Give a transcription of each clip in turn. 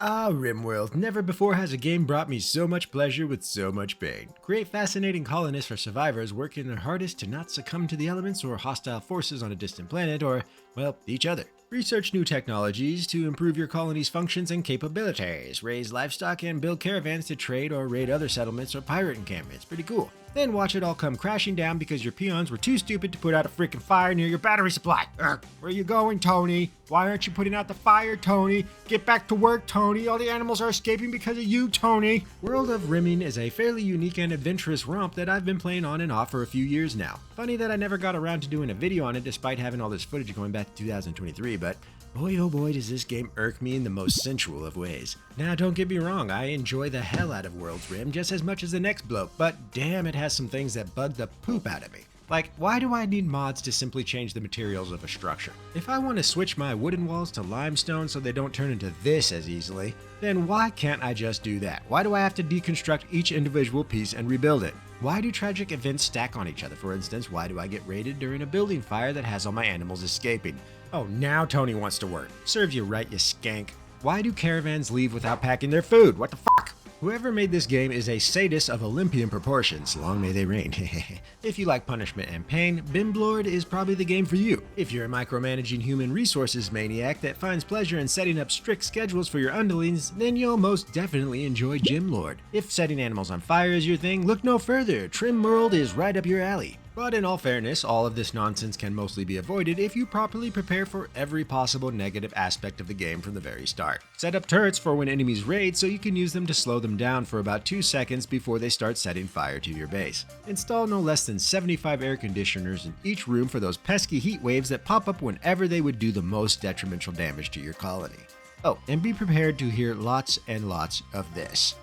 Ah, RimWorld, never before has a game brought me so much pleasure with so much pain. Create fascinating colonists for survivors working their hardest to not succumb to the elements or hostile forces on a distant planet or, well, each other. Research new technologies to improve your colony's functions and capabilities. Raise livestock and build caravans to trade or raid other settlements or pirate encampments. Pretty cool. Then watch it all come crashing down because your peons were too stupid to put out a freaking fire near your battery supply. Where are you going, Toni? Why aren't you putting out the fire, Toni? Get back to work, Toni. All the animals are escaping because of you, Toni. World of Rimming is a fairly unique and adventurous romp that I've been playing on and off for a few years now. Funny that I never got around to doing a video on it despite having all this footage going back to 2023, but boy oh boy does this game irk me in the most sensual of ways. Now don't get me wrong, I enjoy the hell out of World's Rim just as much as the next bloke, but damn it has some things that bug the poop out of me. Like, why do I need mods to simply change the materials of a structure? If I want to switch my wooden walls to limestone so they don't turn into this as easily, then why can't I just do that? Why do I have to deconstruct each individual piece and rebuild it? Why do tragic events stack on each other? For instance, why do I get raided during a building fire that has all my animals escaping? Oh, now Toni wants to work. Serves you right, you skank. Why do caravans leave without packing their food? What the fuck? Whoever made this game is a sadist of Olympian proportions. Long may they reign. If you like punishment and pain, Bimblord is probably the game for you. If you're a micromanaging human resources maniac that finds pleasure in setting up strict schedules for your underlings, then you'll most definitely enjoy Gymlord. If setting animals on fire is your thing, look no further. RimWorld is right up your alley. But in all fairness, all of this nonsense can mostly be avoided if you properly prepare for every possible negative aspect of the game from the very start. Set up turrets for when enemies raid so you can use them to slow them down for about 2 seconds before they start setting fire to your base. Install no less than 75 air conditioners in each room for those pesky heat waves that pop up whenever they would do the most detrimental damage to your colony. Oh, and be prepared to hear lots and lots of this.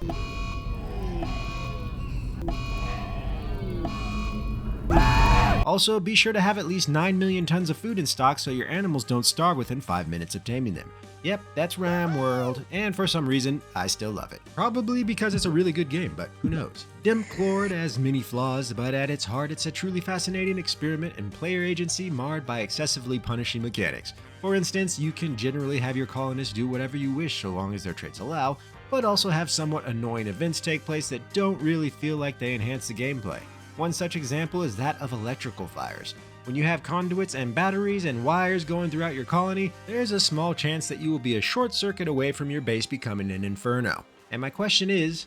Also, be sure to have at least 9 million tons of food in stock so your animals don't starve within 5 minutes of taming them. Yep, that's RimWorld, and for some reason, I still love it. Probably because it's a really good game, but who knows. Dimclord has many flaws, but at its heart, it's a truly fascinating experiment in player agency marred by excessively punishing mechanics. For instance, you can generally have your colonists do whatever you wish so long as their traits allow, but also have somewhat annoying events take place that don't really feel like they enhance the gameplay. One such example is that of electrical fires. When you have conduits and batteries and wires going throughout your colony, there's a small chance that you will be a short circuit away from your base becoming an inferno. And my question is,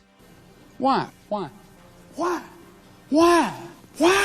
why?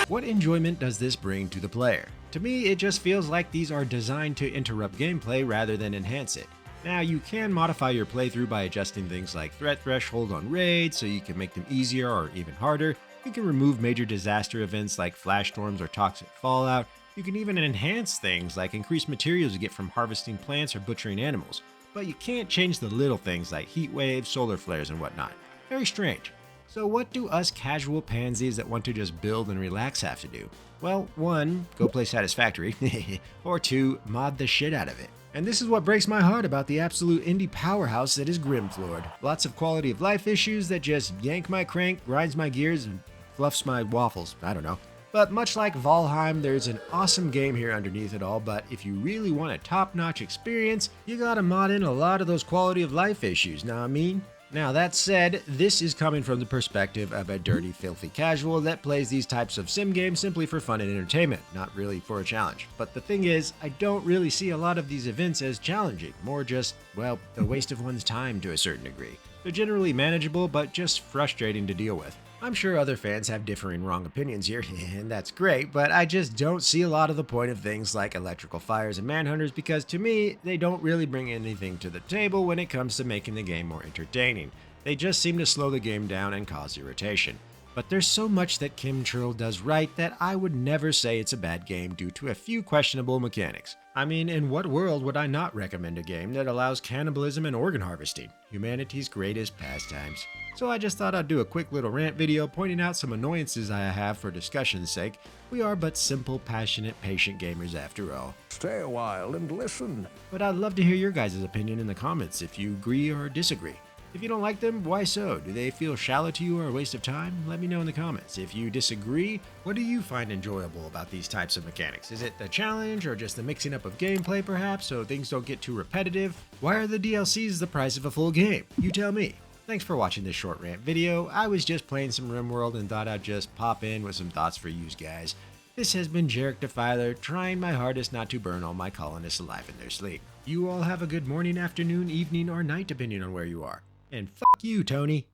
What enjoyment does this bring to the player? To me, it just feels like these are designed to interrupt gameplay rather than enhance it. Now, you can modify your playthrough by adjusting things like threat threshold on raids so you can make them easier or even harder. You can remove major disaster events like flash storms or toxic fallout. You can even enhance things like increase materials you get from harvesting plants or butchering animals. But you can't change the little things like heat waves, solar flares, and whatnot. Very strange. So what do us casual pansies that want to just build and relax have to do? Well, 1, go play Satisfactory, or 2, mod the shit out of it. And this is what breaks my heart about the absolute indie powerhouse that is Grimfloored. Lots of quality of life issues that just yank my crank, grinds my gears, and fluffs my waffles. I don't know. But much like Valheim, there's an awesome game here underneath it all, but if you really want a top-notch experience, you gotta mod in a lot of those quality of life issues, know what I mean? Now that said, this is coming from the perspective of a dirty, filthy casual that plays these types of sim games simply for fun and entertainment, not really for a challenge. But the thing is, I don't really see a lot of these events as challenging, more just, well, a waste of one's time to a certain degree. They're generally manageable, but just frustrating to deal with. I'm sure other fans have differing wrong opinions here, and that's great, but I just don't see a lot of the point of things like electrical fires and manhunters because to me, they don't really bring anything to the table when it comes to making the game more entertaining. They just seem to slow the game down and cause irritation. But there's so much that Chemtrail does right that I would never say it's a bad game due to a few questionable mechanics. I mean, in what world would I not recommend a game that allows cannibalism and organ harvesting? Humanity's greatest pastimes. So I just thought I'd do a quick little rant video pointing out some annoyances I have for discussion's sake. We are but simple, passionate, patient gamers after all. Stay a while and listen. But I'd love to hear your guys' opinion in the comments if you agree or disagree. If you don't like them, why so? Do they feel shallow to you or a waste of time? Let me know in the comments. If you disagree, what do you find enjoyable about these types of mechanics? Is it the challenge or just the mixing up of gameplay perhaps so things don't get too repetitive? Why are the DLCs the price of a full game? You tell me. Thanks for watching this short rant video. I was just playing some RimWorld and thought I'd just pop in with some thoughts for you guys. This has been Jarek Defiler, trying my hardest not to burn all my colonists alive in their sleep. You all have a good morning, afternoon, evening, or night depending on where you are. And fuck you, Toni.